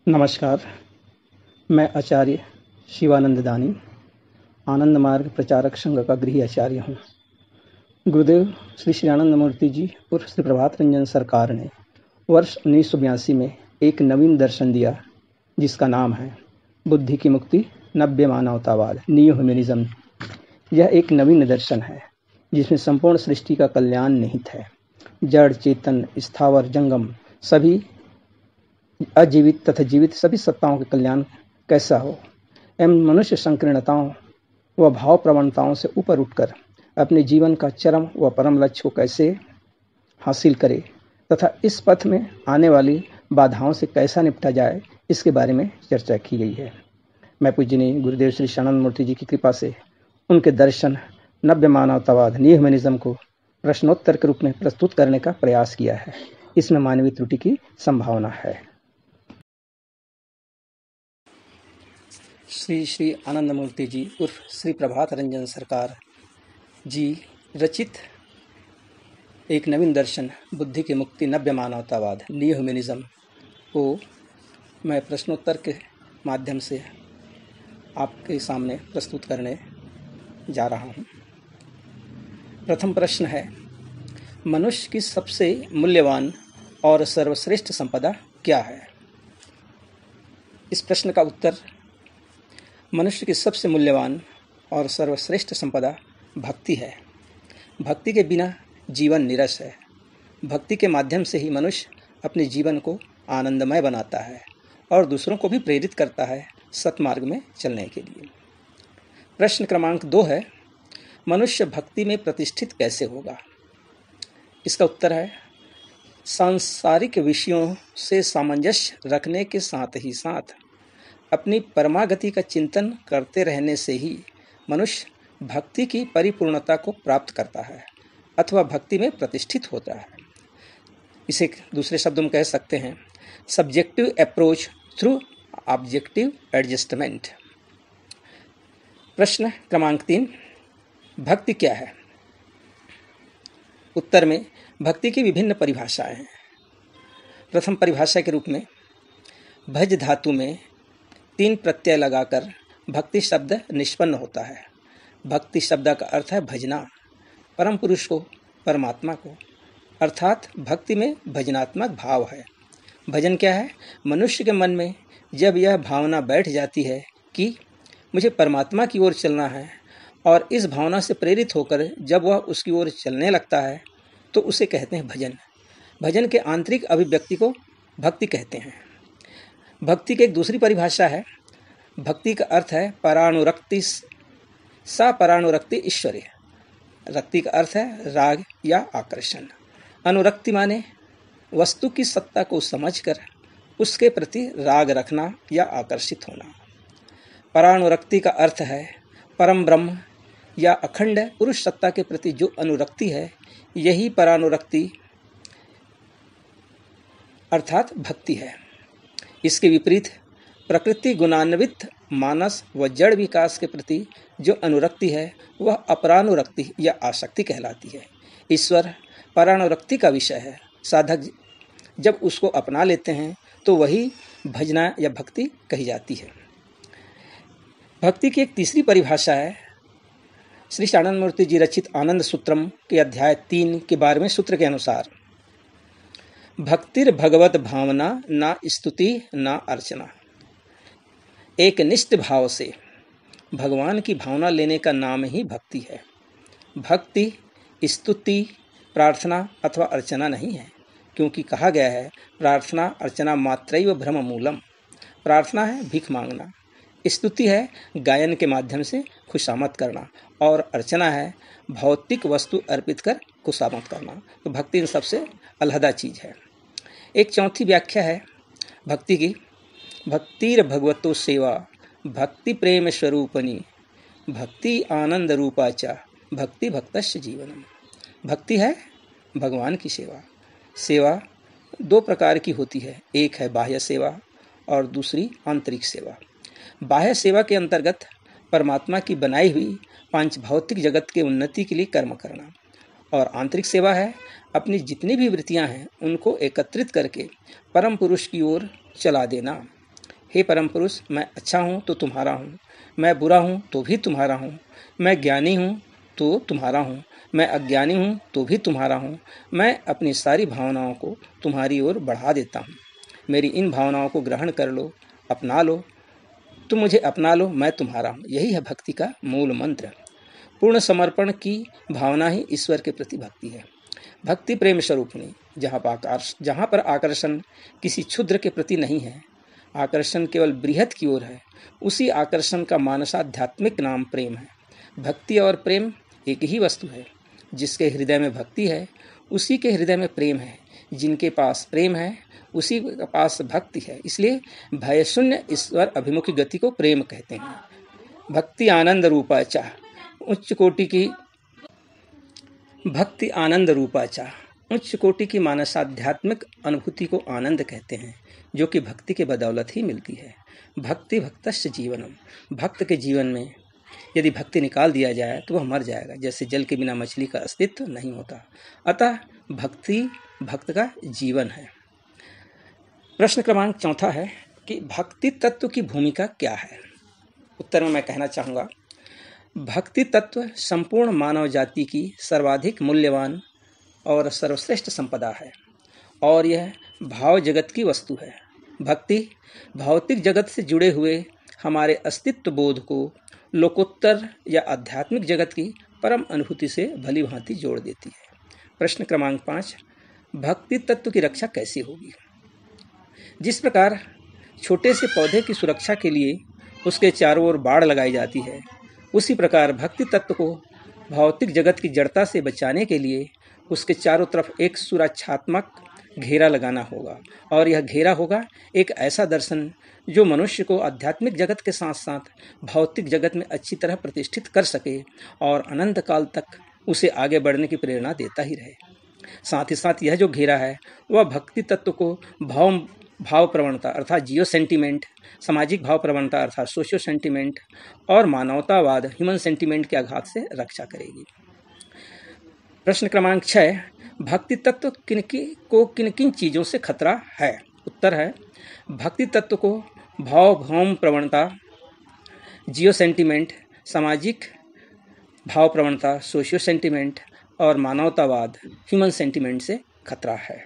नमस्कार, मैं आचार्य शिवानंद दानी, आनंद मार्ग प्रचारक संघ का गृह आचार्य हूँ। गुरुदेव श्री श्री आनंद मूर्ति जी और श्री प्रभात रंजन सरकार ने वर्ष 1982 में एक नवीन दर्शन दिया, जिसका नाम है बुद्धि की मुक्ति, नव्य मानवतावाद, न्यू ह्यूमनिज्म। यह एक नवीन दर्शन है जिसमें संपूर्ण सृष्टि का कल्याण निहित है। जड़, चेतन, स्थावर, जंगम, सभी अजीवित तथा जीवित सभी सत्ताओं के कल्याण कैसा हो एवं मनुष्य संकीर्णताओं व भाव प्रवणताओं से ऊपर उठकर अपने जीवन का चरम व परम लक्ष्य को कैसे हासिल करे तथा इस पथ में आने वाली बाधाओं से कैसा निपटा जाए, इसके बारे में चर्चा की गई है। मैं पूजनीय गुरुदेव श्री शरणानंद मूर्ति जी की कृपा से उनके दर्शन नव्य मानवतावाद, न्यू ह्यूमनिज्म को प्रश्नोत्तर के रूप में प्रस्तुत करने का प्रयास किया है। इसमें मानवीय त्रुटि की संभावना है। श्री श्री आनंद मूर्ति जी उर्फ श्री प्रभात रंजन सरकार जी रचित एक नवीन दर्शन बुद्धि की मुक्ति, नव्य मानवतावाद, न्यू ह्यूमनिज्म को मैं प्रश्नोत्तर के माध्यम से आपके सामने प्रस्तुत करने जा रहा हूँ। प्रथम प्रश्न है, मनुष्य की सबसे मूल्यवान और सर्वश्रेष्ठ संपदा क्या है? इस प्रश्न का उत्तर, मनुष्य की सबसे मूल्यवान और सर्वश्रेष्ठ संपदा भक्ति है। भक्ति के बिना जीवन निरस है। भक्ति के माध्यम से ही मनुष्य अपने जीवन को आनंदमय बनाता है और दूसरों को भी प्रेरित करता है सतमार्ग में चलने के लिए। प्रश्न क्रमांक 2 है, मनुष्य भक्ति में प्रतिष्ठित कैसे होगा? इसका उत्तर है, सांसारिक विषयों से सामंजस्य रखने के साथ ही साथ अपनी परमागति का चिंतन करते रहने से ही मनुष्य भक्ति की परिपूर्णता को प्राप्त करता है अथवा भक्ति में प्रतिष्ठित होता है। इसे दूसरे शब्दों में कह सकते हैं, subjective approach through objective adjustment. प्रश्न क्रमांक 3, भक्ति क्या है? उत्तर में भक्ति की विभिन्न परिभाषाएं हैं। प्रथम परिभाषा के रूप में, भज धातु में 3 प्रत्यय लगाकर भक्ति शब्द निष्पन्न होता है। भक्ति शब्द का अर्थ है भजना, परम पुरुष को, परमात्मा को, अर्थात भक्ति में भजनात्मक भाव है। भजन क्या है? मनुष्य के मन में जब यह भावना बैठ जाती है कि मुझे परमात्मा की ओर चलना है और इस भावना से प्रेरित होकर जब वह उसकी ओर चलने लगता है तो उसे कहते हैं भजन। भजन के आंतरिक अभिव्यक्ति को भक्ति कहते हैं। भक्ति की एक दूसरी परिभाषा है, भक्ति का अर्थ है परानुरक्ति, सा परानुरक्ति ईश्वरीय। रक्ति का अर्थ है राग या आकर्षण। अनुरक्ति माने वस्तु की सत्ता को समझकर उसके प्रति राग रखना या आकर्षित होना। परानुरक्ति का अर्थ है परम ब्रह्म या अखंड पुरुष सत्ता के प्रति जो अनुरक्ति है, यही परानुरक्ति अर्थात भक्ति है। इसके विपरीत प्रकृति गुणान्वित मानस व जड़ विकास के प्रति जो अनुरक्ति है वह अपरानुरक्ति या आसक्ति कहलाती है। ईश्वर परानुरक्ति का विषय है। साधक जब उसको अपना लेते हैं तो वही भजना या भक्ति कही जाती है। भक्ति की एक तीसरी परिभाषा है, श्री आनंद मूर्ति जी रचित आनंद सूत्रम के अध्याय 3 के 12वें सूत्र के अनुसार, भक्तिर भगवत भावना ना स्तुति ना अर्चना। एक निष्ठ भाव से भगवान की भावना लेने का नाम ही भक्ति है। भक्ति स्तुति, प्रार्थना अथवा अर्चना नहीं है, क्योंकि कहा गया है प्रार्थना अर्चना मात्रैव ब्रह्म मूलम। प्रार्थना है भीख मांगना, स्तुति है गायन के माध्यम से खुशामद करना और अर्चना है भौतिक वस्तु अर्पित कर खुशामद करना। तो भक्ति इन सबसे अलहदा चीज़ है। एक चौथी व्याख्या है भक्ति की, भक्तिर भगवतो सेवा भक्ति प्रेम स्वरूपनी भक्ति आनंद रूपाचा भक्ति भक्तस्य जीवनम। भक्ति है भगवान की सेवा। सेवा 2 प्रकार की होती है, एक है बाह्य सेवा और दूसरी आंतरिक सेवा। बाह्य सेवा के अंतर्गत परमात्मा की बनाई हुई 5 भौतिक जगत के उन्नति के लिए कर्म करना, और आंतरिक सेवा है अपनी जितनी भी वृत्तियां हैं उनको एकत्रित करके परम पुरुष की ओर चला देना। हे परम पुरुष, मैं अच्छा हूँ तो तुम्हारा हूँ, मैं बुरा हूँ तो भी तुम्हारा हूँ, मैं ज्ञानी हूँ तो तुम्हारा हूँ, मैं अज्ञानी हूँ तो भी तुम्हारा हूँ, मैं अपनी सारी भावनाओं को तुम्हारी ओर बढ़ा देता हूँ। मेरी इन भावनाओं को ग्रहण कर लो, अपना लो, तुम मुझे अपना लो, मैं तुम्हारा हूँ। यही है भक्ति का मूल मंत्र। पूर्ण समर्पण की भावना ही ईश्वर के प्रति भक्ति है। भक्ति प्रेम स्वरूपिणी, जहाँ पर आकर्षण किसी क्षुद्र के प्रति नहीं है, आकर्षण केवल बृहत की ओर है, उसी आकर्षण का मानसाध्यात्मिक नाम प्रेम है। भक्ति और प्रेम एक ही वस्तु है। जिसके हृदय में भक्ति है उसी के हृदय में प्रेम है, जिनके पास प्रेम है उसी के पास भक्ति है। इसलिए भय शून्य ईश्वर अभिमुखी गति को प्रेम कहते हैं। भक्ति आनंद रूपा चा, उच्च कोटि की भक्ति आनंद रूपा चा, उच्च कोटि की मानसाध्यात्मिक अनुभूति को आनंद कहते हैं, जो कि भक्ति के बदौलत ही मिलती है। भक्ति भक्तस्य जीवनम, भक्त के जीवन में यदि भक्ति निकाल दिया जाए तो वह मर जाएगा, जैसे जल के बिना मछली का अस्तित्व नहीं होता। अतः भक्ति भक्त का जीवन है। प्रश्न क्रमांक 4 है कि भक्ति तत्व की भूमिका क्या है। उत्तर में मैं कहना चाहूँगा, भक्ति तत्व संपूर्ण मानव जाति की सर्वाधिक मूल्यवान और सर्वश्रेष्ठ संपदा है और यह भाव जगत की वस्तु है। भक्ति भौतिक जगत से जुड़े हुए हमारे अस्तित्व बोध को लोकोत्तर या आध्यात्मिक जगत की परम अनुभूति से भली भांति जोड़ देती है। प्रश्न क्रमांक 5, भक्ति तत्व की रक्षा कैसे होगी। जिस प्रकार छोटे से पौधे की सुरक्षा के लिए उसके चारों ओर बाड़ लगाई जाती है, उसी प्रकार भक्ति तत्व को भौतिक जगत की जड़ता से बचाने के लिए उसके चारों तरफ एक सुरक्षात्मक घेरा लगाना होगा। और यह घेरा होगा एक ऐसा दर्शन जो मनुष्य को आध्यात्मिक जगत के साथ साथ भौतिक जगत में अच्छी तरह प्रतिष्ठित कर सके और अनंत काल तक उसे आगे बढ़ने की प्रेरणा देता ही रहे। साथ ही साथ यह जो घेरा है वह भक्ति तत्व को भाव प्रवणता अर्थात जियो सेंटिमेंट, सामाजिक भाव प्रवणता अर्थात सोशियो सेंटिमेंट और मानवतावाद ह्यूमन सेंटिमेंट के आघात से रक्षा करेगी। प्रश्न क्रमांक 6, भक्ति तत्व किन किन चीज़ों से खतरा है। उत्तर है, भक्ति तत्व को भाव प्रवणता, जियो सेंटिमेंट, सामाजिक भाव प्रवणता, सोशियो सेंटिमेंट और मानवतावाद ह्यूमन सेंटिमेंट से खतरा है।